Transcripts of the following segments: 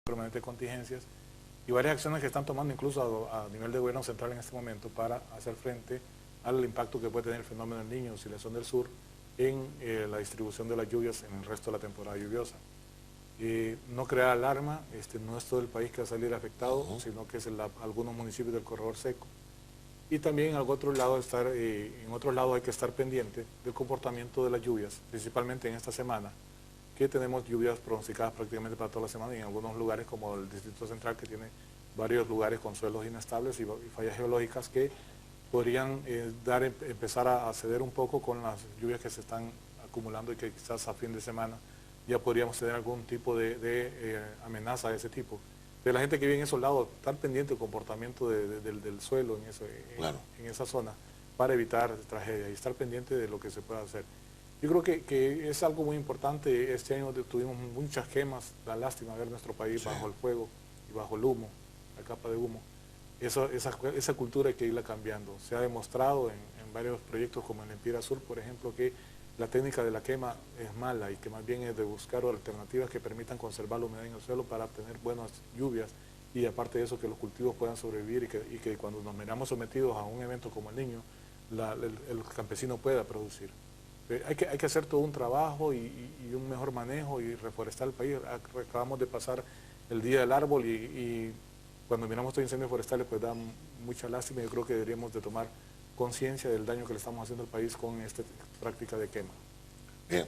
permanente de contingencias y varias acciones que están tomando incluso a nivel de gobierno central en este momento para hacer frente al impacto que puede tener el fenómeno del Niño, oscilación del sur, en la distribución de las lluvias en el resto de la temporada lluviosa. No crear alarma, no es todo el país que va a salir afectado, sino que es algunos municipios del corredor seco. Y también en otros lados hay que estar pendiente del comportamiento de las lluvias, principalmente en esta semana, que tenemos lluvias pronosticadas prácticamente para toda la semana y en algunos lugares como el Distrito Central, que tiene varios lugares con suelos inestables y fallas geológicas que podrían empezar a ceder un poco con las lluvias que se están acumulando y que quizás a fin de semana ya podríamos tener algún tipo de amenaza de ese tipo. De la gente que vive en esos lados, estar pendiente del comportamiento del suelo en esa zona para evitar tragedias y estar pendiente de lo que se pueda hacer. Yo creo que es algo muy importante. Este año tuvimos muchas quemas, da lástima ver nuestro país bajo el fuego y bajo el humo, la capa de humo. Esa cultura hay que irla cambiando. Se ha demostrado en varios proyectos como en Empira Sur, por ejemplo, que la técnica de la quema es mala y que más bien es de buscar alternativas que permitan conservar la humedad en el suelo para obtener buenas lluvias y aparte de eso que los cultivos puedan sobrevivir y que cuando nos miramos sometidos a un evento como el Niño, el campesino pueda producir. Hay que hacer todo un trabajo y un mejor manejo y reforestar el país. Acabamos de pasar el Día del Árbol y cuando miramos estos incendios forestales pues da mucha lástima y yo creo que deberíamos de tomar conciencia del daño que le estamos haciendo al país con esta práctica de quema. Bien,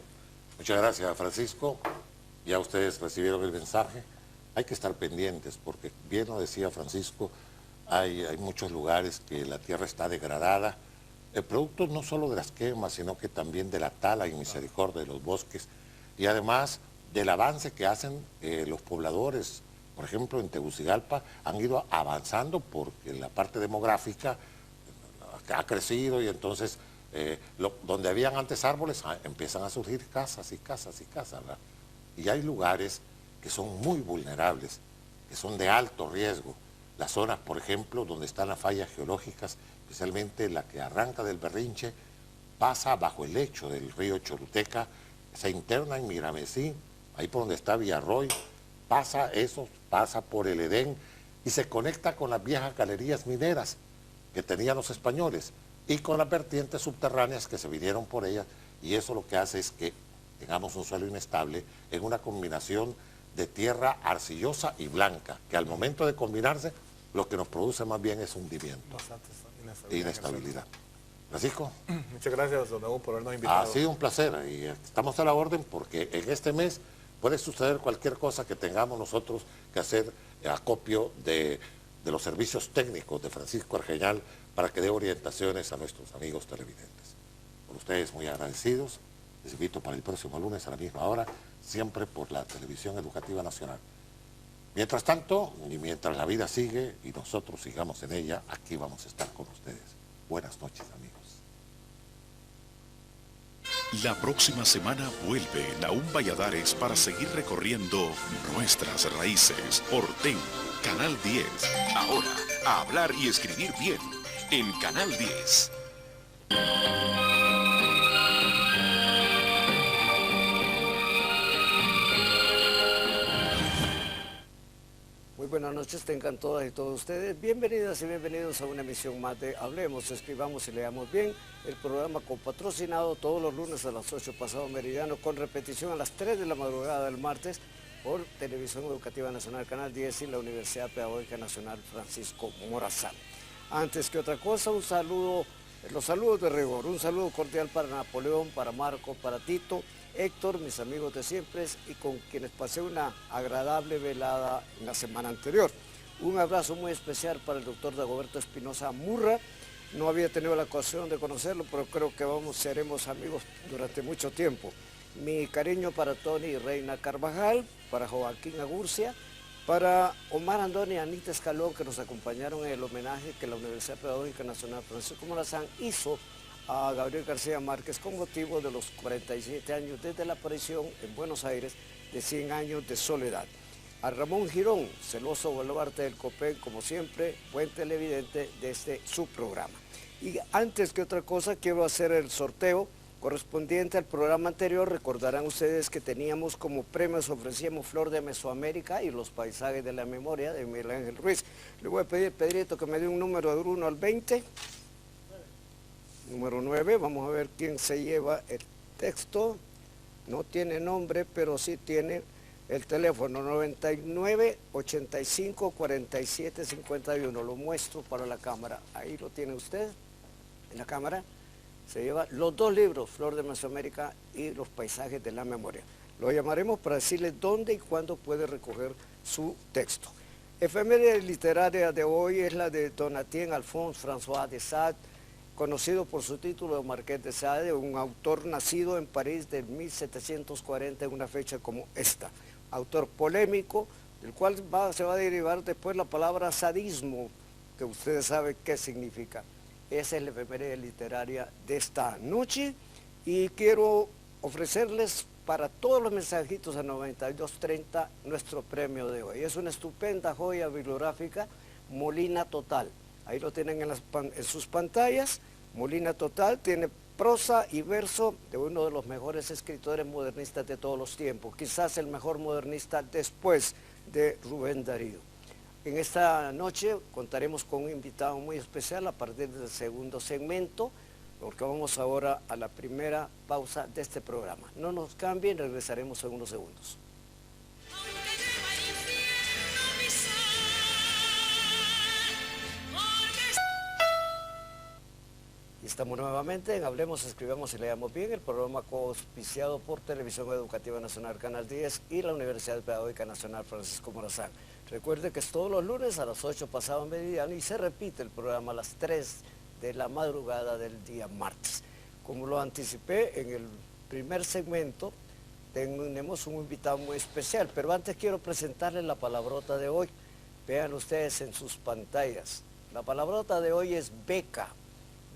muchas gracias Francisco. Ya ustedes recibieron el mensaje. Hay que estar pendientes porque, bien lo decía Francisco, hay muchos lugares que la tierra está degradada, producto no solo de las quemas, sino que también de la tala y misericordia de los bosques y además del avance que hacen los pobladores. Por ejemplo, en Tegucigalpa han ido avanzando porque la parte demográfica ha crecido y entonces donde habían antes árboles empiezan a surgir casas y casas y casas, ¿verdad? Y hay lugares que son muy vulnerables, que son de alto riesgo. Las zonas, por ejemplo, donde están las fallas geológicas, especialmente la que arranca del Berrinche, pasa bajo el lecho del río Choluteca, se interna en Miramesí, ahí por donde está Villarroy, pasa por el Edén y se conecta con las viejas galerías mineras que tenían los españoles y con las vertientes subterráneas que se vinieron por ellas, y eso lo que hace es que tengamos un suelo inestable en una combinación de tierra arcillosa y blanca, que al momento de combinarse lo que nos produce más bien es hundimiento e inestabilidad. Francisco. Muchas gracias, don Evo, por habernos invitado. Ha sido un placer y estamos a la orden porque en este mes puede suceder cualquier cosa que tengamos nosotros que hacer acopio de los servicios técnicos de Francisco Argeñal para que dé orientaciones a nuestros amigos televidentes. Por ustedes muy agradecidos, les invito para el próximo lunes a la misma hora, siempre por la Televisión Educativa Nacional. Mientras tanto, y mientras la vida sigue y nosotros sigamos en ella, aquí vamos a estar con ustedes. Buenas noches, amigos. La próxima semana vuelve Nahum Valladares para seguir recorriendo nuestras raíces. Orten, Canal 10. Ahora, a hablar y escribir bien en Canal 10. Muy buenas noches, tengan todas y todos ustedes. Bienvenidas y bienvenidos a una emisión más de Hablemos, Escribamos y Leamos Bien. El programa copatrocinado todos los lunes a las 8 pasado meridiano, con repetición a las 3 de la madrugada del martes por Televisión Educativa Nacional, Canal 10 y la Universidad Pedagógica Nacional Francisco Morazán. Antes que otra cosa, un saludo, los saludos de rigor, un saludo cordial para Napoleón, para Marco, para Tito, Héctor, mis amigos de siempre y con quienes pasé una agradable velada en la semana anterior. Un abrazo muy especial para el doctor Dagoberto Espinosa Murra. No había tenido la ocasión de conocerlo, pero creo que seremos amigos durante mucho tiempo. Mi cariño para Tony y Reina Carvajal, para Joaquín Agurcia, para Omar Andoni y Anita Escalón, que nos acompañaron en el homenaje que la Universidad Pedagógica Nacional Francisco Morazán hizo a Gabriel García Márquez con motivo de los 47 años desde la aparición en Buenos Aires de 100 años de soledad. A Ramón Girón, celoso baluarte del COPEN, como siempre, buen televidente desde su programa. Y antes que otra cosa, quiero hacer el sorteo correspondiente al programa anterior. Recordarán ustedes que teníamos como premios, ofrecíamos Flor de Mesoamérica y los paisajes de la memoria de Miguel Ángel Ruiz. Le voy a pedir, Pedrito, que me dé un número del 1 al 20. Número 9, vamos a ver quién se lleva el texto. No tiene nombre, pero sí tiene el teléfono 99 85 47 51. Lo muestro para la cámara. Ahí lo tiene usted en la cámara. Se lleva los dos libros, Flor de Mesoamérica y Los paisajes de la memoria. Lo llamaremos para decirle dónde y cuándo puede recoger su texto. Efeméride literaria de hoy es la de Donatien Alphonse François de Sade, conocido por su título de Marqués de Sade, un autor nacido en París de 1740 en una fecha como esta. Autor polémico, del cual se va a derivar después la palabra sadismo, que ustedes saben qué significa. Esa es la efeméride literaria de esta noche y quiero ofrecerles para todos los mensajitos a 9230 nuestro premio de hoy. Es una estupenda joya bibliográfica, Molina Total. Ahí lo tienen en sus pantallas. Molina Total tiene prosa y verso de uno de los mejores escritores modernistas de todos los tiempos, quizás el mejor modernista después de Rubén Darío. En esta noche contaremos con un invitado muy especial a partir del segundo segmento, porque vamos ahora a la primera pausa de este programa. No nos cambien, regresaremos en unos segundos. Y estamos nuevamente en Hablemos, Escribamos y Leamos Bien, el programa coauspiciado por Televisión Educativa Nacional Canal 10 y la Universidad Pedagógica Nacional Francisco Morazán. Recuerde que es todos los lunes a las 8 pasado mediodía y se repite el programa a las 3 de la madrugada del día martes. Como lo anticipé en el primer segmento, tenemos un invitado muy especial, pero antes quiero presentarles la palabrota de hoy. Vean ustedes en sus pantallas. La palabrota de hoy es beca.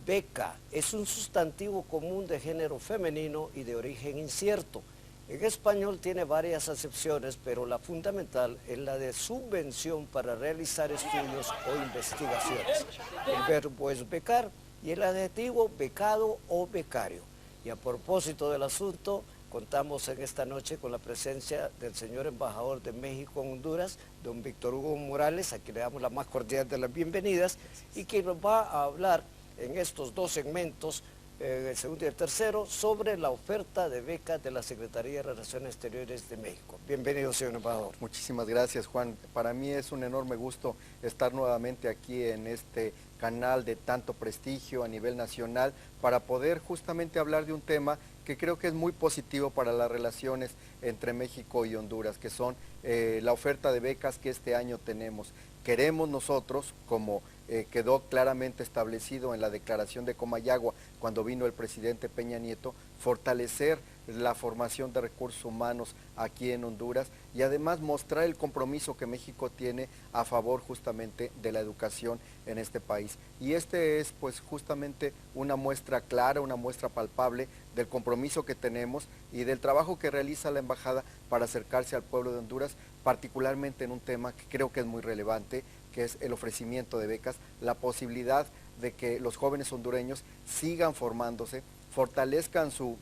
Beca es un sustantivo común de género femenino y de origen incierto. En español tiene varias acepciones, pero la fundamental es la de subvención para realizar estudios o investigaciones. El verbo es becar y el adjetivo becado o becario. Y a propósito del asunto, contamos en esta noche con la presencia del señor embajador de México en Honduras, don Víctor Hugo Morales, a quien le damos la más cordial de las bienvenidas, y que nos va a hablar en estos dos segmentos, el segundo y el tercero, sobre la oferta de becas de la Secretaría de Relaciones Exteriores de México. Bienvenido, señor embajador. Muchísimas gracias, Juan. Para mí es un enorme gusto estar nuevamente aquí en este canal de tanto prestigio a nivel nacional para poder justamente hablar de un tema que creo que es muy positivo para las relaciones entre México y Honduras, que son la oferta de becas que este año tenemos. Queremos nosotros, como quedó claramente establecido en la declaración de Comayagua cuando vino el presidente Peña Nieto, fortalecer la formación de recursos humanos aquí en Honduras y además mostrar el compromiso que México tiene a favor justamente de la educación en este país. Y este es pues justamente una muestra clara, una muestra palpable del compromiso que tenemos y del trabajo que realiza la embajada para acercarse al pueblo de Honduras, particularmente en un tema que creo que es muy relevante, que es el ofrecimiento de becas, la posibilidad de que los jóvenes hondureños sigan formándose, fortalezcan su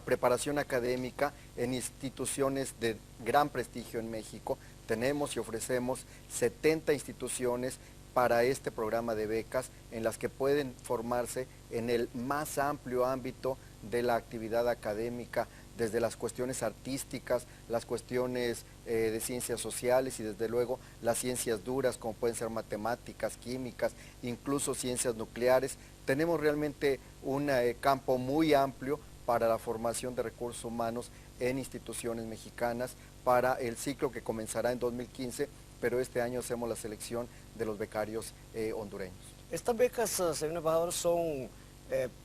preparación académica en instituciones de gran prestigio en México. Tenemos y ofrecemos 70 instituciones para este programa de becas en las que pueden formarse en el más amplio ámbito de la actividad académica, desde las cuestiones artísticas, las cuestiones de ciencias sociales y desde luego las ciencias duras como pueden ser matemáticas, químicas, incluso ciencias nucleares. Tenemos realmente un campo muy amplio para la formación de recursos humanos en instituciones mexicanas para el ciclo que comenzará en 2015, pero este año hacemos la selección de los becarios hondureños. Estas becas, señor embajador, son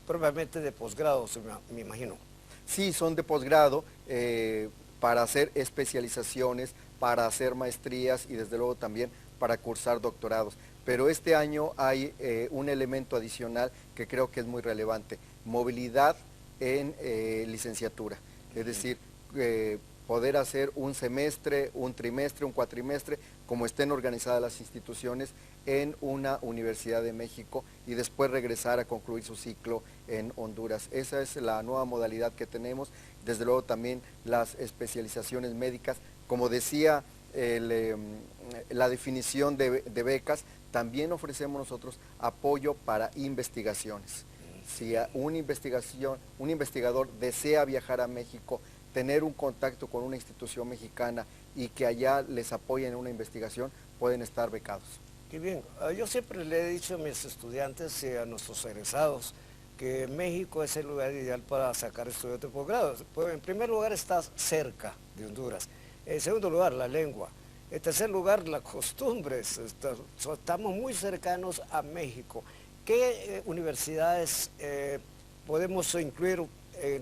propiamente de posgrado, me imagino. Sí, son de posgrado para hacer especializaciones, para hacer maestrías y desde luego también para cursar doctorados. Pero este año hay un elemento adicional que creo que es muy relevante, movilidad en licenciatura, es decir, poder hacer un semestre, un trimestre, un cuatrimestre, como estén organizadas las instituciones, en una Universidad de México y después regresar a concluir su ciclo en Honduras. Esa es la nueva modalidad que tenemos. Desde luego también las especializaciones médicas. Como decía la definición de becas, también ofrecemos nosotros apoyo para investigaciones. Si un investigador desea viajar a México, tener un contacto con una institución mexicana y que allá les apoyen en una investigación, pueden estar becados. Qué bien. Yo siempre le he dicho a mis estudiantes y a nuestros egresados que México es el lugar ideal para sacar estudios de posgrado. Pues en primer lugar, está cerca de Honduras. En segundo lugar, la lengua. En tercer lugar, las costumbres. Estamos muy cercanos a México. ¿Qué universidades podemos incluir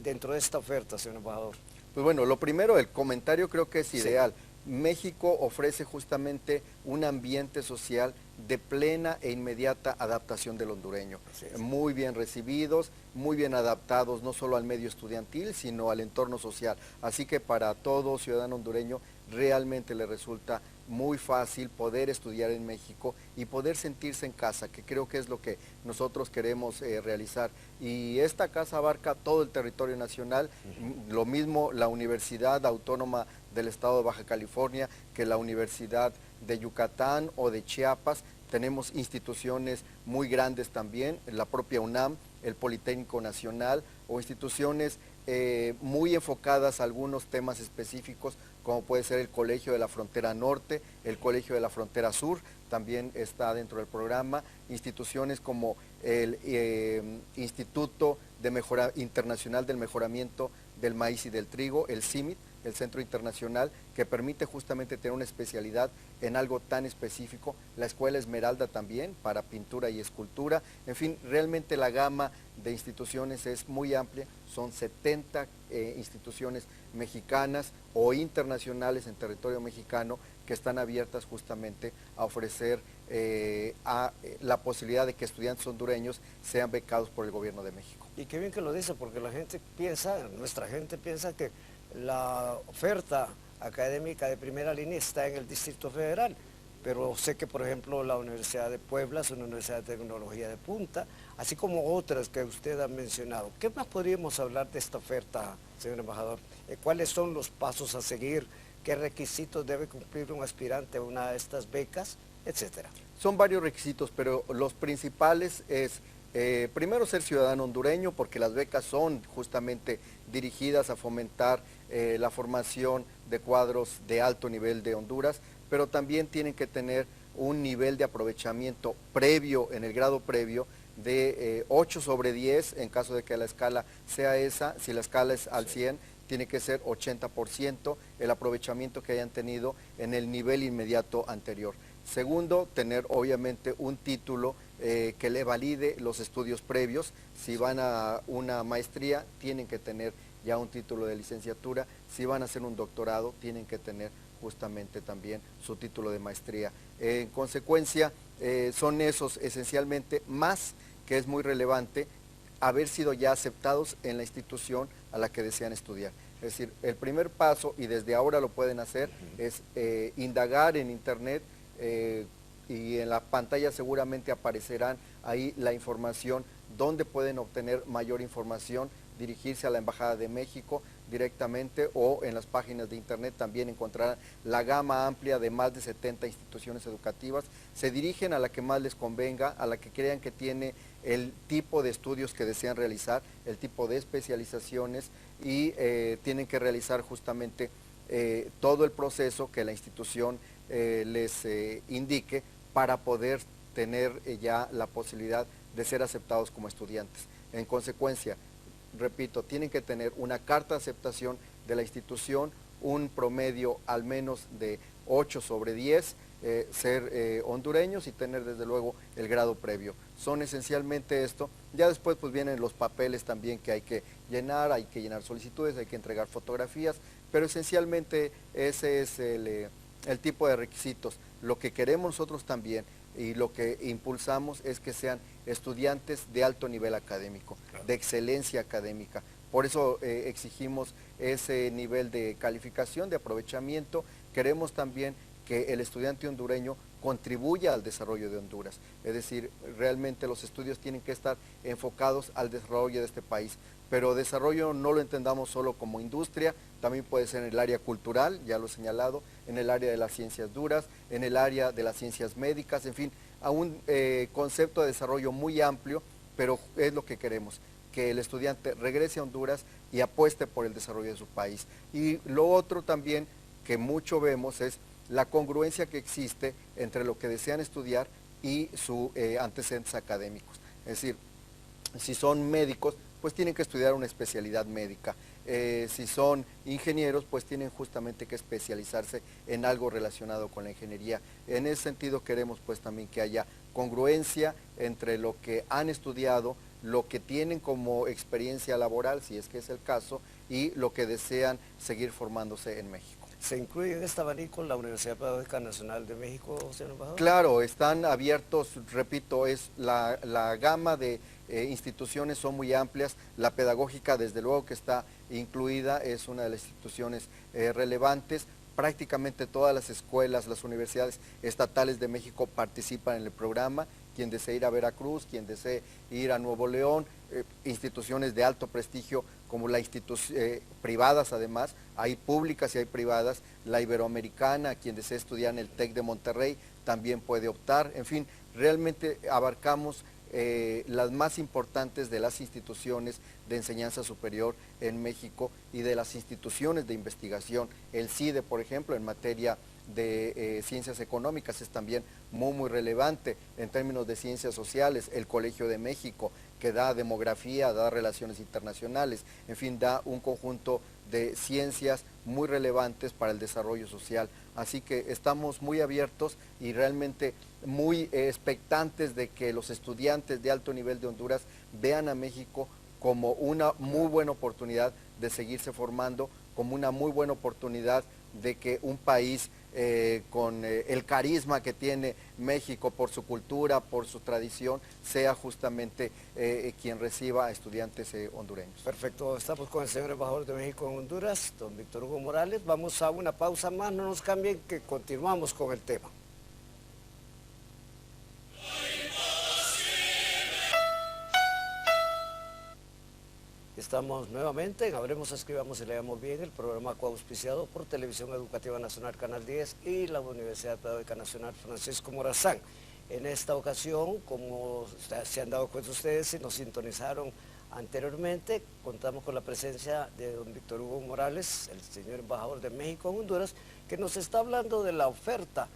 dentro de esta oferta, señor embajador? Pues bueno, lo primero, el comentario creo que es ideal. México ofrece justamente un ambiente social de plena e inmediata adaptación del hondureño. Muy bien recibidos, muy bien adaptados no solo al medio estudiantil, sino al entorno social. Así que para todo ciudadano hondureño realmente le resulta muy fácil poder estudiar en México y poder sentirse en casa, que creo que es lo que nosotros queremos realizar. Y esta casa abarca todo el territorio nacional, lo mismo la Universidad Autónoma del Estado de Baja California que la Universidad de Yucatán o de Chiapas. Tenemos instituciones muy grandes también, la propia UNAM, el Politécnico Nacional, o instituciones muy enfocadas a algunos temas específicos, como puede ser el Colegio de la Frontera Norte, el Colegio de la Frontera Sur, también está dentro del programa, instituciones como el Instituto Internacional del Mejoramiento del Maíz y del Trigo, el CIMIT, el Centro Internacional, que permite justamente tener una especialidad en algo tan específico, la Escuela Esmeralda también, para pintura y escultura. En fin, realmente la gama de instituciones es muy amplia, son 70 instituciones mexicanas o internacionales en territorio mexicano que están abiertas justamente a ofrecer la posibilidad de que estudiantes hondureños sean becados por el gobierno de México. Y qué bien que lo dice, porque la gente piensa, nuestra gente piensa que la oferta académica de primera línea está en el Distrito Federal, pero sé que, por ejemplo, la Universidad de Puebla es una universidad de tecnología de punta, así como otras que usted ha mencionado. ¿Qué más podríamos hablar de esta oferta, señor embajador? ¿Cuáles son los pasos a seguir? ¿Qué requisitos debe cumplir un aspirante a una de estas becas, etcétera? Son varios requisitos, pero los principales es primero ser ciudadano hondureño, porque las becas son justamente dirigidas a fomentar la formación de cuadros de alto nivel de Honduras, pero también tienen que tener un nivel de aprovechamiento previo, en el grado previo, de 8 sobre 10, en caso de que la escala sea esa. Si la escala es al 100, tiene que ser 80% el aprovechamiento que hayan tenido en el nivel inmediato anterior. Segundo, tener obviamente un título que le valide los estudios previos. Si van a una maestría, tienen que tener ya un título de licenciatura. Si van a hacer un doctorado, tienen que tener justamente también su título de maestría. En consecuencia, son esos esencialmente, más que es muy relevante, haber sido ya aceptados en la institución a la que desean estudiar. Es decir, el primer paso, y desde ahora lo pueden hacer, es indagar en internet, y en la pantalla seguramente aparecerán ahí la información donde pueden obtener mayor información, dirigirse a la Embajada de México directamente, o en las páginas de internet también encontrarán la gama amplia de más de 70 instituciones educativas. Se dirigen a la que más les convenga, a la que crean que tiene el tipo de estudios que desean realizar, el tipo de especializaciones, y tienen que realizar justamente todo el proceso que la institución les indique para poder tener ya la posibilidad de ser aceptados como estudiantes. En consecuencia, repito, tienen que tener una carta de aceptación de la institución, un promedio al menos de 8 sobre 10, ser hondureños y tener desde luego el grado previo. Son esencialmente esto. Ya después pues vienen los papeles también que hay que llenar solicitudes, hay que entregar fotografías, pero esencialmente ese es el tipo de requisitos. Lo que queremos nosotros también y lo que impulsamos es que sean estudiantes de alto nivel académico, de excelencia académica. Por eso exigimos ese nivel de calificación, de aprovechamiento. Queremos también que el estudiante hondureño contribuya al desarrollo de Honduras. Es decir, realmente los estudios tienen que estar enfocados al desarrollo de este país. Pero desarrollo no lo entendamos solo como industria, también puede ser en el área cultural, ya lo he señalado, en el área de las ciencias duras, en el área de las ciencias médicas, en fin, a un concepto de desarrollo muy amplio, pero es lo que queremos, que el estudiante regrese a Honduras y apueste por el desarrollo de su país. Y lo otro también que mucho vemos es la congruencia que existe entre lo que desean estudiar y sus antecedentes académicos. Es decir, si son médicos, pues tienen que estudiar una especialidad médica. Si son ingenieros, pues tienen justamente que especializarse en algo relacionado con la ingeniería. En ese sentido queremos pues también que haya congruencia entre lo que han estudiado, lo que tienen como experiencia laboral, si es que es el caso, y lo que desean seguir formándose en México. ¿Se incluye en este abanico la Universidad Pedagógica Nacional de México, señor embajador? Claro, están abiertos, repito, es la gama de instituciones son muy amplias. La pedagógica, desde luego que está incluida, es una de las instituciones relevantes. Prácticamente todas las escuelas, las universidades estatales de México participan en el programa. Quien desee ir a Veracruz, quien desee ir a Nuevo León, instituciones de alto prestigio como la privadas además, hay públicas y hay privadas, la Iberoamericana, quien desee estudiar en el TEC de Monterrey también puede optar. En fin, realmente abarcamos las más importantes de las instituciones de enseñanza superior en México y de las instituciones de investigación. El CIDE, por ejemplo, en materia de ciencias económicas es también muy relevante. En términos de ciencias sociales, el Colegio de México, que da demografía, da relaciones internacionales, en fin, da un conjunto de ciencias muy relevantes para el desarrollo social. Así que estamos muy abiertos y realmente muy expectantes de que los estudiantes de alto nivel de Honduras vean a México como una muy buena oportunidad de seguirse formando, como una muy buena oportunidad de que un país con el carisma que tiene México por su cultura, por su tradición, sea justamente quien reciba a estudiantes hondureños. Perfecto, estamos con el señor embajador de México en Honduras, don Víctor Hugo Morales. Vamos a una pausa más, no nos cambien, que continuamos con el tema. Estamos nuevamente en Hablemos, Escribamos y Leamos Bien, el programa coauspiciado por Televisión Educativa Nacional Canal 10 y la Universidad Pedagógica Nacional Francisco Morazán. En esta ocasión, como se han dado cuenta ustedes, si nos sintonizaron anteriormente, contamos con la presencia de don Víctor Hugo Morales, el señor embajador de México en Honduras, que nos está hablando de la oferta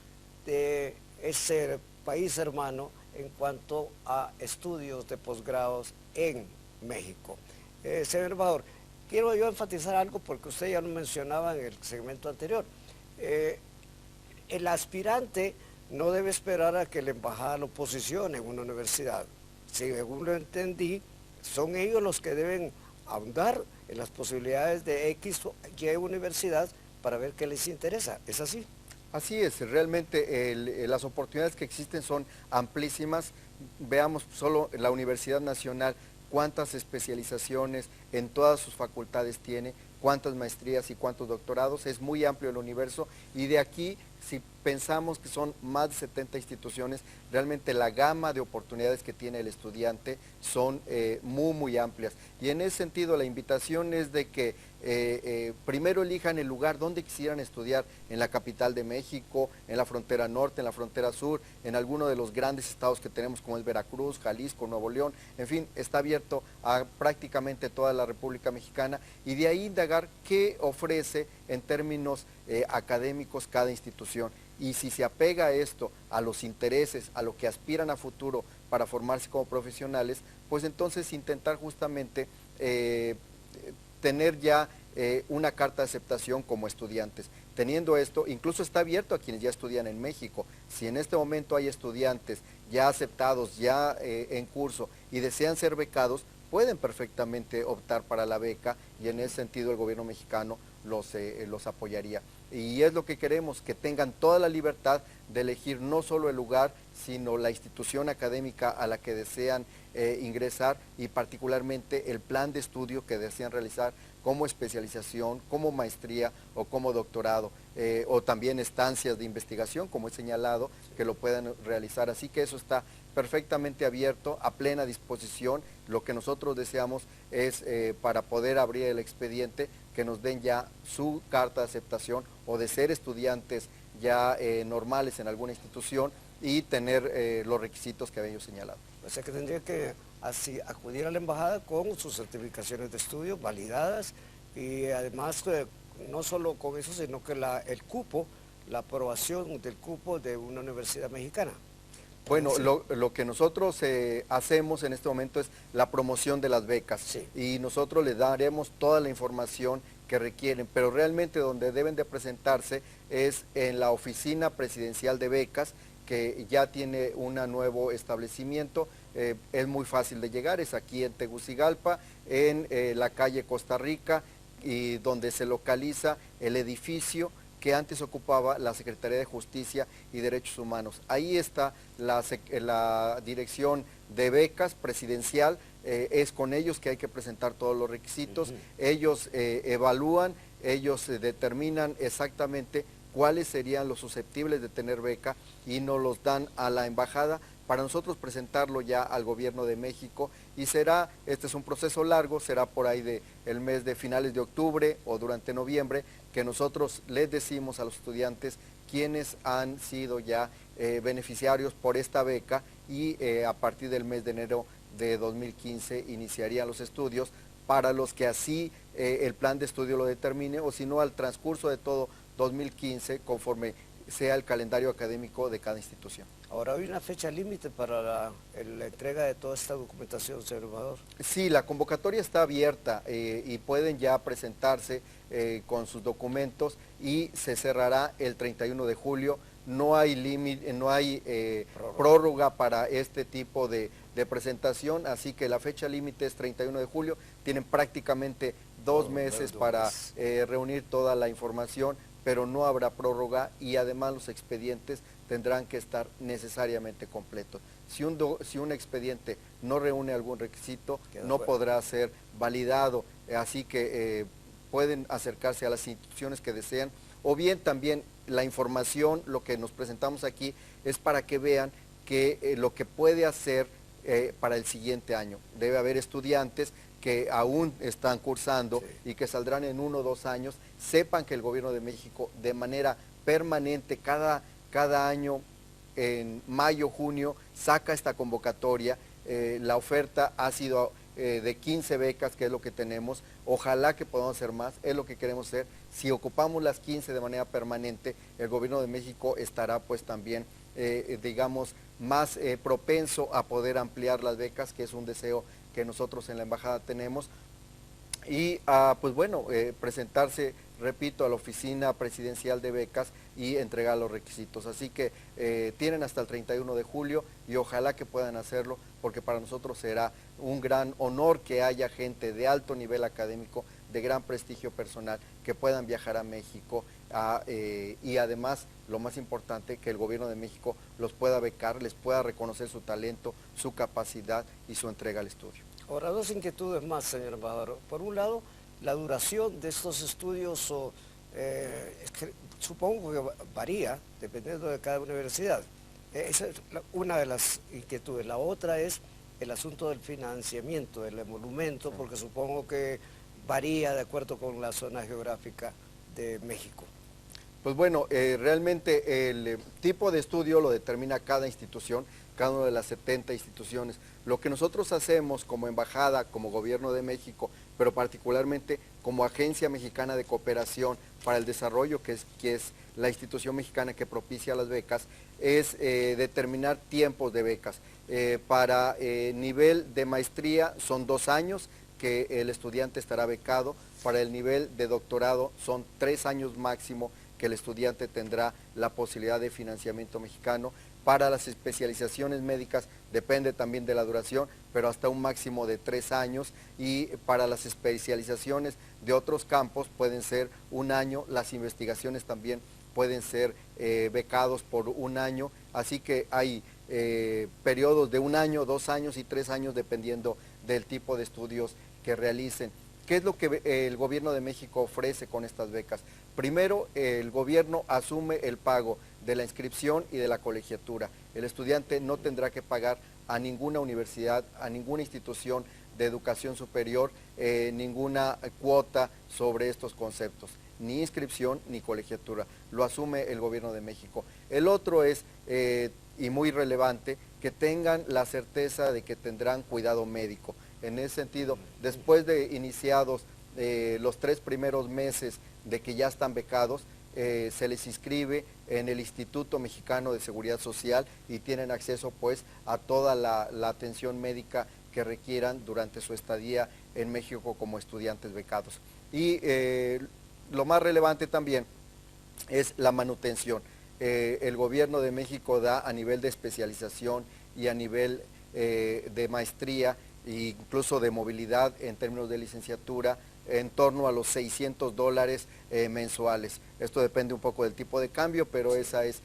de ese país hermano en cuanto a estudios de posgrados en México. Señor embajador, quiero yo enfatizar algo porque usted ya lo mencionaba en el segmento anterior. El aspirante no debe esperar a que la embajada lo posicione en una universidad. Según lo entendí, son ellos los que deben ahondar en las posibilidades de X o Y universidad para ver qué les interesa. ¿Es así? Así es, realmente las oportunidades que existen son amplísimas. Veamos solo la Universidad Nacional, cuántas especializaciones en todas sus facultades tiene, cuántas maestrías y cuántos doctorados. Es muy amplio el universo y de aquí, si pensamos que son más de 70 instituciones, realmente la gama de oportunidades que tiene el estudiante son muy amplias. Y en ese sentido la invitación es de que primero elijan el lugar donde quisieran estudiar, en la capital de México, en la frontera norte, en la frontera sur, en alguno de los grandes estados que tenemos como es Veracruz, Jalisco, Nuevo León, en fin, está abierto a prácticamente toda la República Mexicana y de ahí indagar qué ofrece en términos académicos cada institución. Y si se apega a esto, a los intereses, a lo que aspiran a futuro para formarse como profesionales, pues entonces intentar justamente tener ya una carta de aceptación como estudiantes. Teniendo esto, incluso está abierto a quienes ya estudian en México. Si en este momento hay estudiantes ya aceptados, ya en curso y desean ser becados, pueden perfectamente optar para la beca y en ese sentido el gobierno mexicano los apoyaría. y es lo que queremos, que tengan toda la libertad de elegir no solo el lugar, sino la institución académica a la que desean ingresar y particularmente el plan de estudio que desean realizar como especialización, como maestría o como doctorado, o también estancias de investigación, como he señalado, que lo puedan realizar. Así que eso está perfectamente abierto, a plena disposición. Lo que nosotros deseamos es, para poder abrir el expediente, que nos den ya su carta de aceptación o de ser estudiantes ya normales en alguna institución y tener los requisitos que habíamos señalado. O sea que tendría que así acudir a la embajada con sus certificaciones de estudio validadas y además no solo con eso, sino que el cupo, la aprobación del cupo de una universidad mexicana. Bueno, lo que nosotros hacemos en este momento es la promoción de las becas, sí, y nosotros les daremos toda la información que requieren, pero realmente donde deben de presentarse es en la oficina presidencial de becas, que ya tiene un nuevo establecimiento. Es muy fácil de llegar, es aquí en Tegucigalpa, en la calle Costa Rica, y donde se localiza el edificio que antes ocupaba la Secretaría de Justicia y Derechos Humanos. Ahí está la dirección de becas presidencial, es con ellos que hay que presentar todos los requisitos. Ellos evalúan, ellos determinan exactamente cuáles serían los susceptibles de tener beca y nos los dan a la embajada para nosotros presentarlo ya al gobierno de México, y este es un proceso largo, será por ahí el mes de finales de octubre o durante noviembre, que nosotros les decimos a los estudiantes quienes han sido ya beneficiarios por esta beca, y a partir del mes de enero de 2015 iniciarían los estudios para los que así el plan de estudio lo determine, o si no al transcurso de todo 2015, conforme sea el calendario académico de cada institución. Ahora, ¿hay una fecha límite para la entrega de toda esta documentación, señor embajador? Sí, la convocatoria está abierta y pueden ya presentarse con sus documentos, y se cerrará el 31 de julio. No hay límite, no hay prórroga para este tipo de presentación, así que la fecha límite es 31 de julio. Tienen prácticamente 2 meses para reunir toda la información, pero no habrá prórroga, y además los expedientes tendrán que estar necesariamente completos. Si un expediente no reúne algún requisito, no podrá ser validado, así que pueden acercarse a las instituciones que desean, o bien también la información, lo que nos presentamos aquí, es para que vean que lo que puede hacer para el siguiente año. Debe haber estudiantes que aún están cursando y que saldrán en 1 o 2 años, sepan que el gobierno de México de manera permanente cada año, en mayo, junio, saca esta convocatoria. La oferta ha sido de 15 becas, que es lo que tenemos. Ojalá que podamos hacer más, es lo que queremos hacer. Si ocupamos las 15 de manera permanente, el gobierno de México estará pues también, digamos, más propenso a poder ampliar las becas, que es un deseo que nosotros en la embajada tenemos. Y pues bueno, presentarse, repito, a la oficina presidencial de becas y entregar los requisitos. Así que tienen hasta el 31 de julio y ojalá que puedan hacerlo, porque para nosotros será un gran honor que haya gente de alto nivel académico, de gran prestigio personal, que puedan viajar a México y además, lo más importante, que el gobierno de México los pueda becar, les pueda reconocer su talento, su capacidad y su entrega al estudio. Ahora, 2 inquietudes más, señor embajador. Por un lado, la duración de estos estudios, supongo que varía dependiendo de cada universidad. Esa es una de las inquietudes. La otra es el asunto del financiamiento, del emolumento, porque supongo que varía de acuerdo con la zona geográfica de México. Pues bueno, realmente el tipo de estudio lo determina cada institución, cada una de las 70 instituciones. Lo que nosotros hacemos como embajada, como gobierno de México, pero particularmente como Agencia Mexicana de Cooperación para el Desarrollo, que es la institución mexicana que propicia las becas, es determinar tiempos de becas. Para nivel de maestría son 2 años que el estudiante estará becado. Para el nivel de doctorado son 3 años máximo que el estudiante tendrá la posibilidad de financiamiento mexicano. Para las especializaciones médicas depende también de la duración, pero hasta un máximo de 3 años, y para las especializaciones de otros campos pueden ser 1 año, las investigaciones también pueden ser becados por 1 año, así que hay periodos de 1 año, 2 años y 3 años dependiendo del tipo de estudios que realicen. ¿Qué es lo que el gobierno de México ofrece con estas becas? Primero, el gobierno asume el pago de la inscripción y de la colegiatura. El estudiante no tendrá que pagar a ninguna universidad, a ninguna institución de educación superior, ninguna cuota sobre estos conceptos, ni inscripción ni colegiatura. Lo asume el gobierno de México. El otro es, y muy relevante, que tengan la certeza de que tendrán cuidado médico. En ese sentido, después de iniciados los 3 primeros meses de que ya están becados, se les inscribe en el Instituto Mexicano de Seguridad Social y tienen acceso pues a toda la atención médica que requieran durante su estadía en México como estudiantes becados. Y lo más relevante también es la manutención. El gobierno de México da a nivel de especialización y a nivel de maestría e incluso de movilidad en términos de licenciatura, en torno a los $600 mensuales. Esto depende un poco del tipo de cambio, pero esa es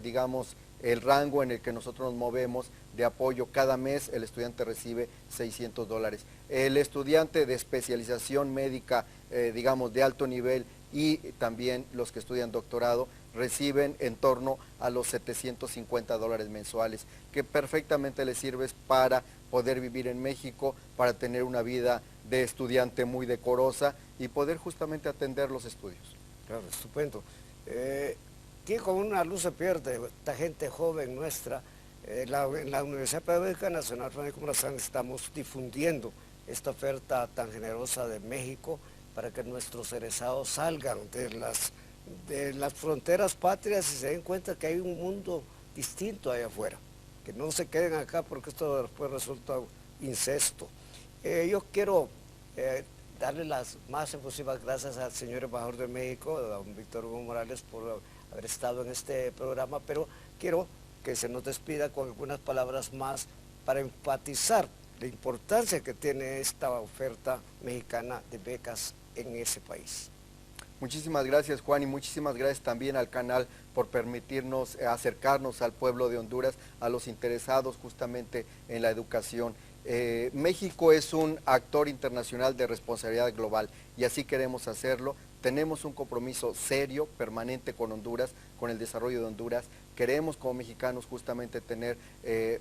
digamos, el rango en el que nosotros nos movemos de apoyo. Cada mes el estudiante recibe $600. El estudiante de especialización médica, digamos, de alto nivel, y también los que estudian doctorado reciben en torno a los $750 mensuales, que perfectamente les sirve para poder vivir en México, para tener una vida de estudiante muy decorosa y poder justamente atender los estudios. Claro, estupendo. ¿Quién con una luz se pierde? Esta gente joven nuestra, en la Universidad Pedagógica Nacional Francisco Morazán estamos difundiendo esta oferta tan generosa de México para que nuestros egresados salgan de las fronteras patrias y se den cuenta que hay un mundo distinto allá afuera, que no se queden acá porque esto después resulta incesto. Yo quiero darle las más efusivas gracias al señor embajador de México, a don Víctor Hugo Morales, por haber estado en este programa, pero quiero que se nos despida con algunas palabras más para enfatizar la importancia que tiene esta oferta mexicana de becas en ese país. Muchísimas gracias, Juan, y muchísimas gracias también al canal por permitirnos acercarnos al pueblo de Honduras, a los interesados justamente en la educación. México es un actor internacional de responsabilidad global y así queremos hacerlo. Tenemos un compromiso serio, permanente con Honduras, con el desarrollo de Honduras. Queremos como mexicanos justamente tener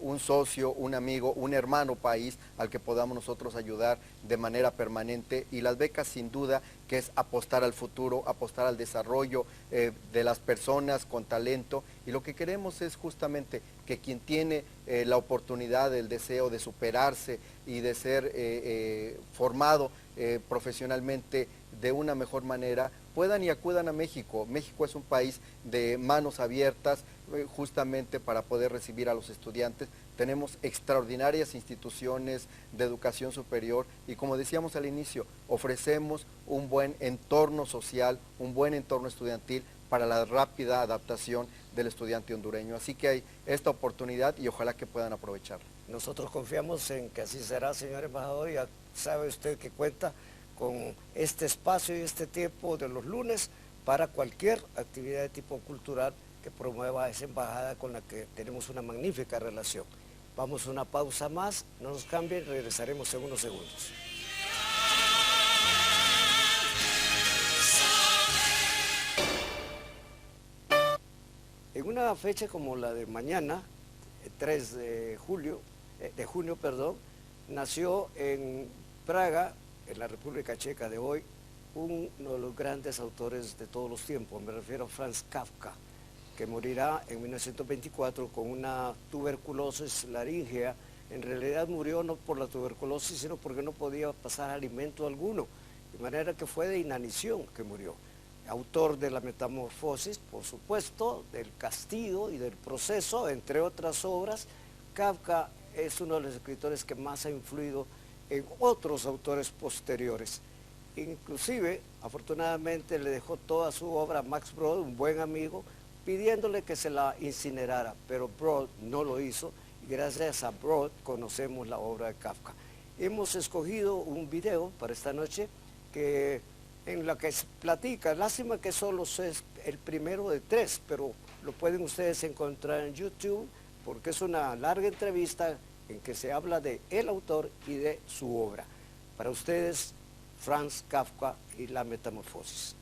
un socio, un amigo, un hermano país al que podamos nosotros ayudar de manera permanente, y las becas sin duda que es apostar al futuro, apostar al desarrollo de las personas con talento, y lo que queremos es justamente que quien tiene la oportunidad, el deseo de superarse y de ser formado profesionalmente de una mejor manera, puedan y acudan a México. México es un país de manos abiertas justamente para poder recibir a los estudiantes. Tenemos extraordinarias instituciones de educación superior y, como decíamos al inicio, ofrecemos un buen entorno social, un buen entorno estudiantil para la rápida adaptación del estudiante hondureño. Así que hay esta oportunidad y ojalá que puedan aprovecharla. Nosotros confiamos en que así será, señor embajador. Ya sabe usted que cuenta con este espacio y este tiempo de los lunes para cualquier actividad de tipo cultural que promueva esa embajada con la que tenemos una magnífica relación. Vamos a una pausa más, no nos cambien, regresaremos en unos segundos. En una fecha como la de mañana, 3 de junio, nació en Praga, en la República Checa de hoy, uno de los grandes autores de todos los tiempos. Me refiero a Franz Kafka, que morirá en 1924 con una tuberculosis laríngea. En realidad murió no por la tuberculosis, sino porque no podía pasar alimento alguno, de manera que fue de inanición que murió. Autor de La Metamorfosis, por supuesto, del Castigo y del Proceso, entre otras obras. Kafka es uno de los escritores que más ha influido en otros autores posteriores. Inclusive, afortunadamente, le dejó toda su obra a Max Brod, un buen amigo, pidiéndole que se la incinerara, pero Brod no lo hizo y gracias a Brod conocemos la obra de Kafka. Hemos escogido un video para esta noche en la que se platica, lástima que solo es el primero de 3, pero lo pueden ustedes encontrar en YouTube porque es una larga entrevista en que se habla de el autor y de su obra. Para ustedes, Franz Kafka y la Metamorfosis.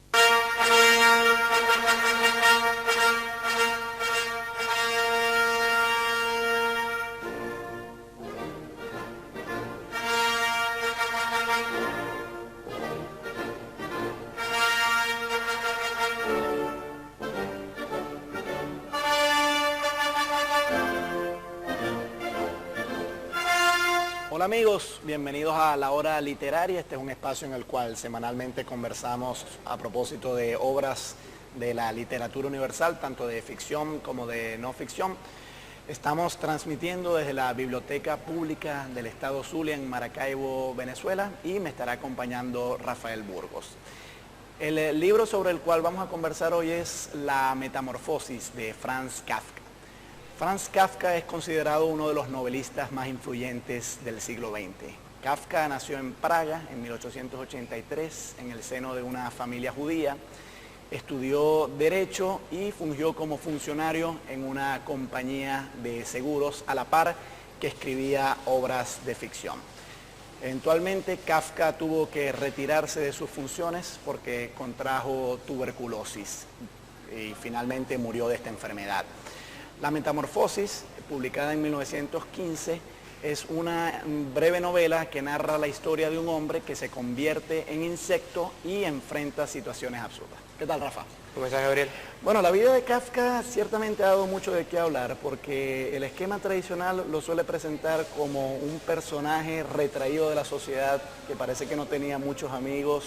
Hola amigos, bienvenidos a La Hora Literaria. Este es un espacio en el cual semanalmente conversamos a propósito de obras de la literatura universal, tanto de ficción como de no ficción. Estamos transmitiendo desde la Biblioteca Pública del Estado Zulia en Maracaibo, Venezuela, y me estará acompañando Rafael Burgos. El libro sobre el cual vamos a conversar hoy es La Metamorfosis de Franz Kafka. Franz Kafka es considerado uno de los novelistas más influyentes del siglo XX. Kafka nació en Praga en 1883 en el seno de una familia judía. Estudió Derecho y fungió como funcionario en una compañía de seguros a la par que escribía obras de ficción. Eventualmente Kafka tuvo que retirarse de sus funciones porque contrajo tuberculosis y finalmente murió de esta enfermedad. La Metamorfosis, publicada en 1915, es una breve novela que narra la historia de un hombre que se convierte en insecto y enfrenta situaciones absurdas. ¿Qué tal, Rafa? ¿Cómo estás, Gabriel? Bueno, la vida de Kafka ciertamente ha dado mucho de qué hablar porque el esquema tradicional lo suele presentar como un personaje retraído de la sociedad que parece que no tenía muchos amigos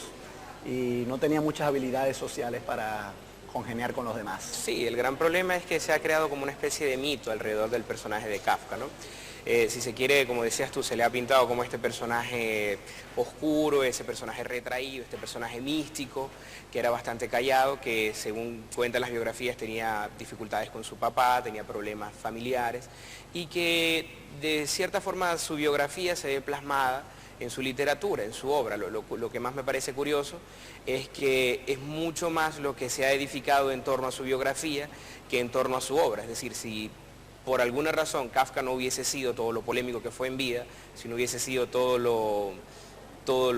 y no tenía muchas habilidades sociales para congeniar con los demás. Sí, el gran problema es que se ha creado como una especie de mito alrededor del personaje de Kafka, ¿no? Si se quiere, como decías tú, se le ha pintado como este personaje oscuro, ese personaje retraído, este personaje místico, que era bastante callado, que según cuentan las biografías tenía dificultades con su papá, tenía problemas familiares, y que de cierta forma su biografía se ve plasmada en su literatura, en su obra. Lo que más me parece curioso es que es mucho más lo que se ha edificado en torno a su biografía que en torno a su obra. Es decir, si por alguna razón Kafka no hubiese sido todo lo polémico que fue en vida, si no hubiese sido todo lo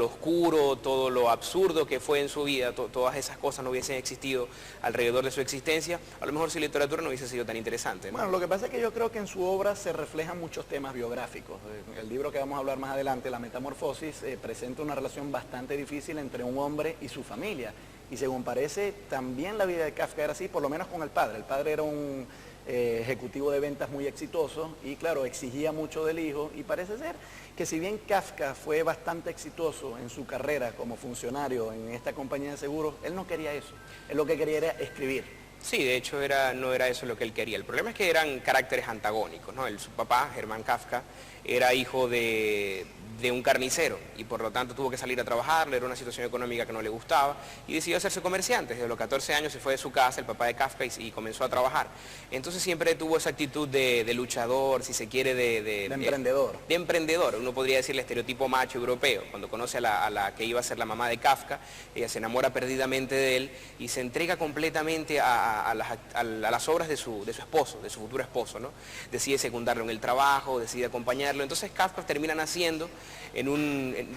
oscuro, todo lo absurdo que fue en su vida, todas esas cosas no hubiesen existido alrededor de su existencia, a lo mejor su literatura no hubiese sido tan interesante, ¿no? Bueno, lo que pasa es que yo creo que en su obra se reflejan muchos temas biográficos. El libro que vamos a hablar más adelante, La Metamorfosis, presenta una relación bastante difícil entre un hombre y su familia. Y según parece, también la vida de Kafka era así, por lo menos con el padre. El padre era un ejecutivo de ventas muy exitoso y claro, exigía mucho del hijo, y parece ser que si bien Kafka fue bastante exitoso en su carrera como funcionario en esta compañía de seguros, él no quería eso. Él lo que quería era escribir. Sí, de hecho no era eso lo que él quería. El problema es que eran caracteres antagónicos, ¿no? Su papá, Hermann Kafka, era hijo de un carnicero y por lo tanto tuvo que salir a trabajar, era una situación económica que no le gustaba y decidió hacerse comerciante. Desde los 14 años se fue de su casa, el papá de Kafka, y comenzó a trabajar. Entonces siempre tuvo esa actitud de luchador, si se quiere, de emprendedor. De emprendedor, uno podría decir el estereotipo macho europeo. Cuando conoce a la que iba a ser la mamá de Kafka, ella se enamora perdidamente de él y se entrega completamente a las obras de su esposo, de su futuro esposo, ¿no? Decide secundarlo en el trabajo, decide acompañarlo. Entonces Kafka termina naciendo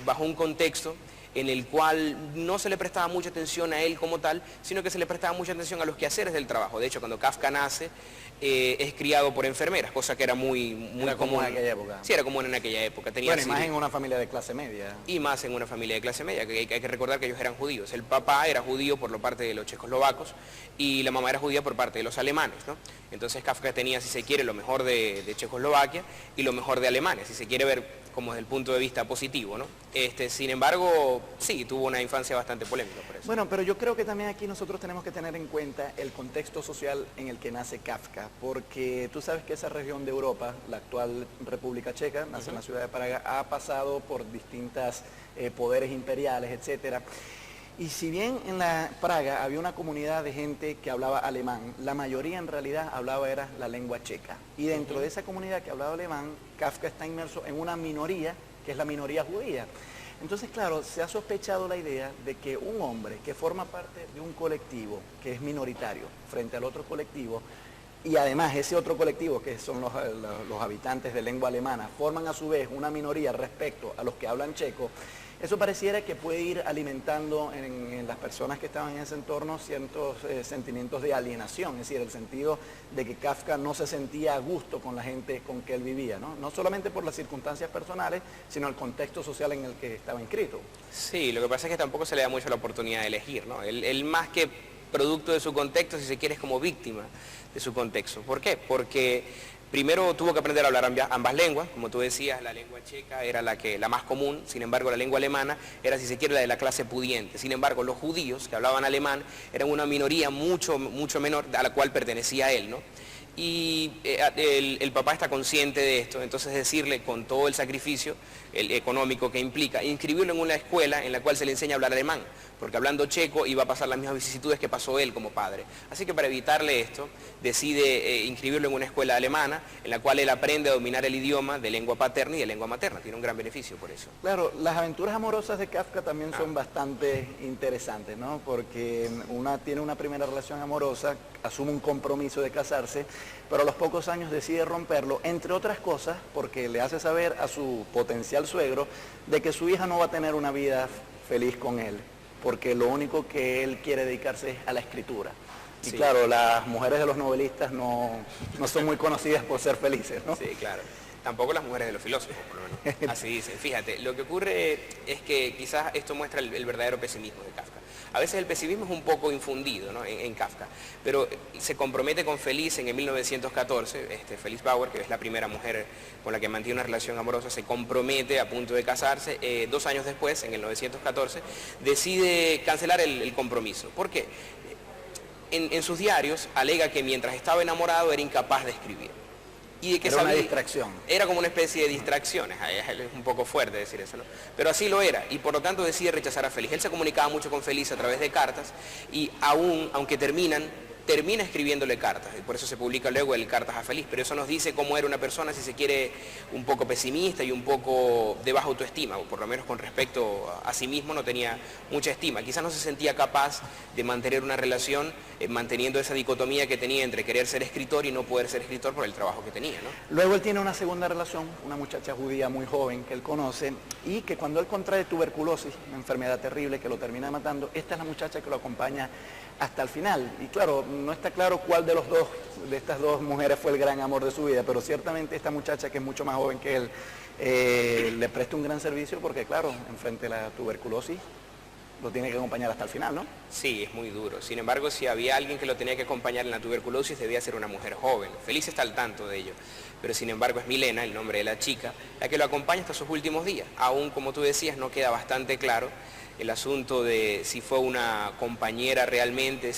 bajo un contexto en el cual no se le prestaba mucha atención a él como tal, sino que se le prestaba mucha atención a los quehaceres del trabajo. De hecho, cuando Kafka nace, es criado por enfermeras, cosa que era muy común en aquella época. Sí, era común en aquella época. Bueno, y más en una familia de clase media. Y más en una familia de clase media, que hay que recordar que ellos eran judíos. El papá era judío por parte de los checoslovacos y la mamá era judía por parte de los alemanes, ¿no? Entonces Kafka tenía, si se quiere, lo mejor de Checoslovaquia y lo mejor de Alemania, si se quiere ver como desde el punto de vista positivo, ¿no? Sin embargo, sí, tuvo una infancia bastante polémica por eso. Bueno, pero yo creo que también aquí nosotros tenemos que tener en cuenta el contexto social en el que nace Kafka, porque tú sabes que esa región de Europa, la actual República Checa, nace en la ciudad de Praga, ha pasado por distintas poderes imperiales, etcétera. Y si bien en la Praga había una comunidad de gente que hablaba alemán, la mayoría en realidad hablaba era la lengua checa. Y dentro de esa comunidad que hablaba alemán, Kafka está inmerso en una minoría, que es la minoría judía. Entonces, claro, se ha sospechado la idea de que un hombre que forma parte de un colectivo que es minoritario frente al otro colectivo, y además ese otro colectivo, que son los habitantes de lengua alemana, forman a su vez una minoría respecto a los que hablan checo, eso pareciera que puede ir alimentando en las personas que estaban en ese entorno ciertos sentimientos de alienación, es decir, el sentido de que Kafka no se sentía a gusto con la gente con que él vivía, ¿no? No solamente por las circunstancias personales, sino el contexto social en el que estaba inscrito. Sí, lo que pasa es que tampoco se le da mucho la oportunidad de elegir, ¿no? Él más que producto de su contexto, si se quiere, es como víctima de su contexto. ¿Por qué? Porque primero tuvo que aprender a hablar ambas lenguas, como tú decías, la lengua checa era la más común, sin embargo la lengua alemana era, si se quiere, la de la clase pudiente. Sin embargo, los judíos que hablaban alemán eran una minoría mucho menor a la cual pertenecía él, ¿no? Y el papá está consciente de esto, entonces decirle con todo el sacrificio económico que implica, inscribirlo en una escuela en la cual se le enseña a hablar alemán, porque hablando checo iba a pasar las mismas vicisitudes que pasó él como padre. Así que para evitarle esto, decide inscribirlo en una escuela alemana, en la cual él aprende a dominar el idioma de lengua paterna y de lengua materna. Tiene un gran beneficio por eso. Claro, las aventuras amorosas de Kafka también son bastante interesantes, ¿no? Porque una tiene una primera relación amorosa, asume un compromiso de casarse, pero a los pocos años decide romperlo, entre otras cosas, porque le hace saber a su potencial suegro de que su hija no va a tener una vida feliz con él, porque lo único que él quiere dedicarse es a la escritura. Y sí, claro, las mujeres de los novelistas no son muy conocidas por ser felices, ¿no? Sí, claro. Tampoco las mujeres de los filósofos, por lo menos. Así dicen. Fíjate, lo que ocurre es que quizás esto muestra el verdadero pesimismo de Kafka. A veces el pesimismo es un poco infundido, ¿no? en Kafka, pero se compromete con Felice en 1914, Felice Bauer, que es la primera mujer con la que mantiene una relación amorosa, se compromete a punto de casarse. 2 años después, en 1914, decide cancelar el compromiso. ¿Por qué? En sus diarios alega que mientras estaba enamorado era incapaz de escribir. Y de que era una distracción. Era como una especie de distracciones, es un poco fuerte decir eso, ¿no? Pero así lo era, y por lo tanto decide rechazar a Felice. Él se comunicaba mucho con Felice a través de cartas, y aunque termina escribiéndole cartas, y por eso se publica luego el Cartas a Feliz, pero eso nos dice cómo era una persona, si se quiere, un poco pesimista y un poco de baja autoestima, o por lo menos con respecto a sí mismo no tenía mucha estima. Quizás no se sentía capaz de mantener una relación manteniendo esa dicotomía que tenía entre querer ser escritor y no poder ser escritor por el trabajo que tenía, ¿no? Luego él tiene una segunda relación, una muchacha judía muy joven que él conoce, y que cuando él contrae tuberculosis, una enfermedad terrible que lo termina matando, esta es la muchacha que lo acompaña hasta el final. Y claro, no está claro cuál de estas dos mujeres fue el gran amor de su vida, pero ciertamente esta muchacha, que es mucho más joven que él, le presta un gran servicio porque, claro, enfrente de la tuberculosis lo tiene que acompañar hasta el final, ¿no? Sí, es muy duro. Sin embargo, si había alguien que lo tenía que acompañar en la tuberculosis, debía ser una mujer joven. Felice está al tanto de ello. Pero sin embargo es Milena, el nombre de la chica, la que lo acompaña hasta sus últimos días. Aún, como tú decías, no queda bastante claro el asunto de si fue una compañera realmente,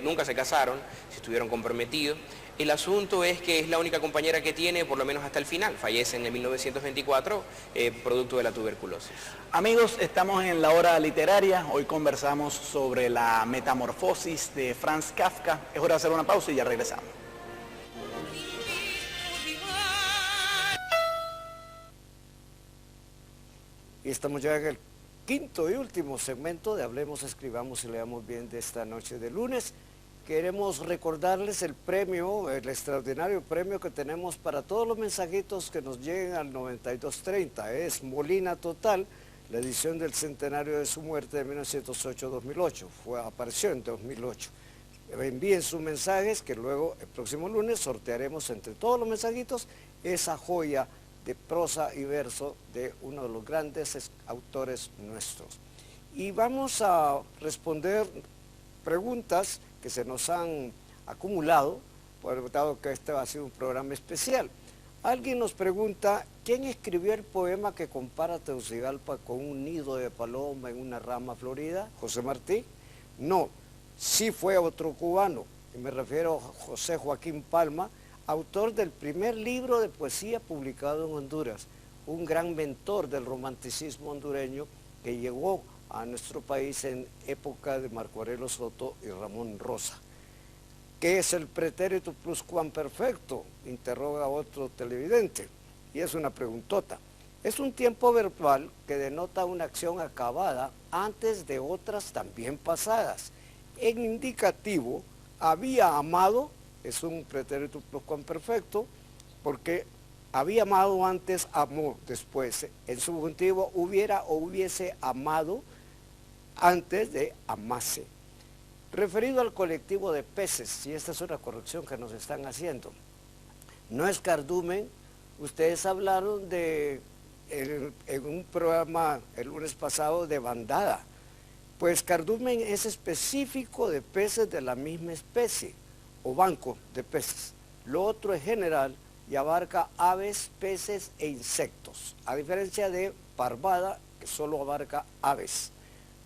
nunca se casaron, si estuvieron comprometidos. El asunto es que es la única compañera que tiene, por lo menos hasta el final. Fallece en el 1924, producto de la tuberculosis. Amigos, estamos en la hora literaria. Hoy conversamos sobre la metamorfosis de Franz Kafka. Es hora de hacer una pausa y ya regresamos. Y estamos ya en el quinto y último segmento de Hablemos, Escribamos y Leamos Bien de esta noche de lunes. Queremos recordarles el premio, el extraordinario premio que tenemos para todos los mensajitos que nos lleguen al 9230. Es Molina Total, la edición del centenario de su muerte de 1908-2008. Apareció en 2008. Envíen sus mensajes que luego el próximo lunes sortearemos entre todos los mensajitos esa joya de prosa y verso de uno de los grandes autores nuestros. Y vamos a responder preguntas que se nos han acumulado, dado que este va a ser un programa especial. Alguien nos pregunta, ¿quién escribió el poema que compara Tegucigalpa con un nido de paloma en una rama florida? ¿José Martí? No, sí fue otro cubano, y me refiero a José Joaquín Palma, autor del primer libro de poesía publicado en Honduras, un gran mentor del romanticismo hondureño que llegó a nuestro país en época de Marco Aurelio Soto y Ramón Rosa. ¿Qué es el pretérito pluscuamperfecto?, interroga otro televidente, y es una preguntota. Es un tiempo verbal que denota una acción acabada antes de otras también pasadas. En indicativo, había amado, es un pretérito pluscuamperfecto, porque había amado antes, amó después. En subjuntivo, hubiera o hubiese amado antes de amase. Referido al colectivo de peces, y esta es una corrección que nos están haciendo, no es cardumen. Ustedes hablaron en un programa el lunes pasado de bandada, pues cardumen es específico de peces de la misma especie, o banco de peces. Lo otro es general y abarca aves, peces e insectos, a diferencia de parvada, que solo abarca aves.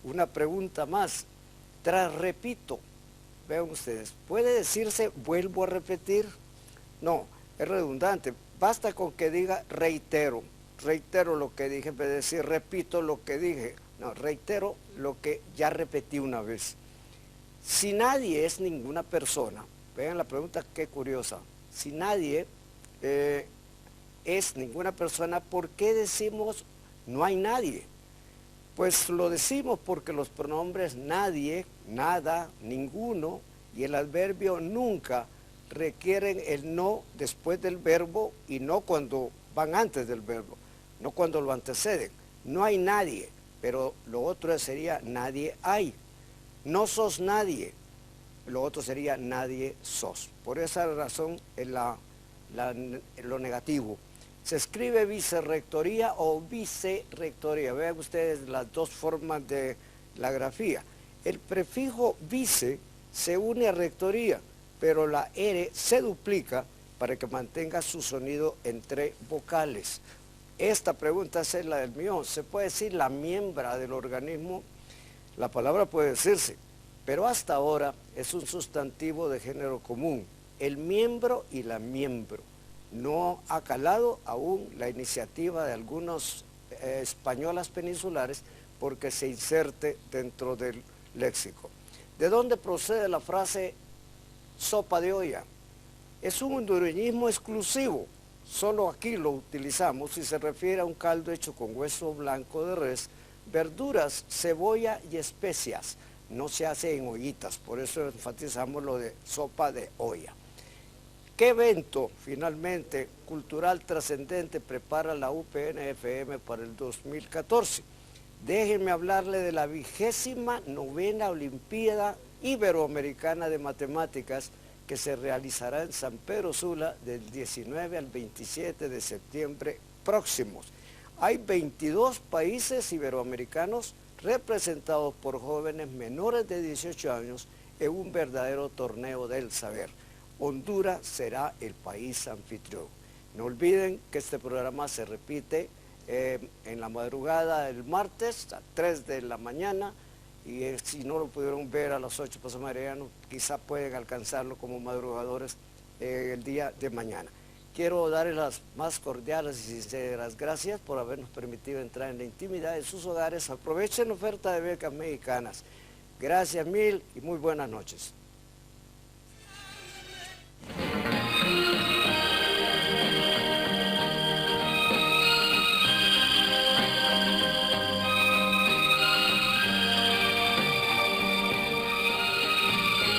Una pregunta más, tras repito, vean ustedes, ¿puede decirse vuelvo a repetir? No, es redundante, basta con que diga reitero lo que dije, en vez de decir repito lo que dije, no, reitero lo que ya repetí una vez. Si nadie es ninguna persona, vean la pregunta qué curiosa, si nadie es ninguna persona, ¿por qué decimos no hay nadie? Pues lo decimos porque los pronombres nadie, nada, ninguno y el adverbio nunca requieren el no después del verbo y no cuando van antes del verbo, no cuando lo anteceden. No hay nadie, pero lo otro sería nadie hay. No sos nadie, lo otro sería nadie sos. Por esa razón es lo negativo. Se escribe vicerrectoría o vicerrectoría. Vean ustedes las dos formas de la grafía. El prefijo vice se une a rectoría, pero la R se duplica para que mantenga su sonido entre vocales. Esta pregunta es la del mío. ¿Se puede decir la miembra del organismo? La palabra puede decirse, pero hasta ahora es un sustantivo de género común. El miembro y la miembro. No ha calado aún la iniciativa de algunos españolas peninsulares porque se inserte dentro del léxico. ¿De dónde procede la frase sopa de olla? Es un hondureñismo exclusivo, solo aquí lo utilizamos y se refiere a un caldo hecho con hueso blanco de res, verduras, cebolla y especias. No se hace en ollitas, por eso enfatizamos lo de sopa de olla. ¿Qué evento, finalmente, cultural trascendente prepara la UPN-FM para el 2014? Déjenme hablarle de la 29ª Olimpiada Iberoamericana de Matemáticas que se realizará en San Pedro Sula del 19 al 27 de septiembre próximos. Hay 22 países iberoamericanos representados por jóvenes menores de 18 años en un verdadero torneo del saber. Honduras será el país anfitrión. No olviden que este programa se repite en la madrugada del martes a 3 de la mañana y si no lo pudieron ver a las 8 paso meridiano, quizá pueden alcanzarlo como madrugadores el día de mañana. Quiero darles las más cordiales y sinceras gracias por habernos permitido entrar en la intimidad de sus hogares. Aprovechen la oferta de becas mexicanas. Gracias mil y muy buenas noches.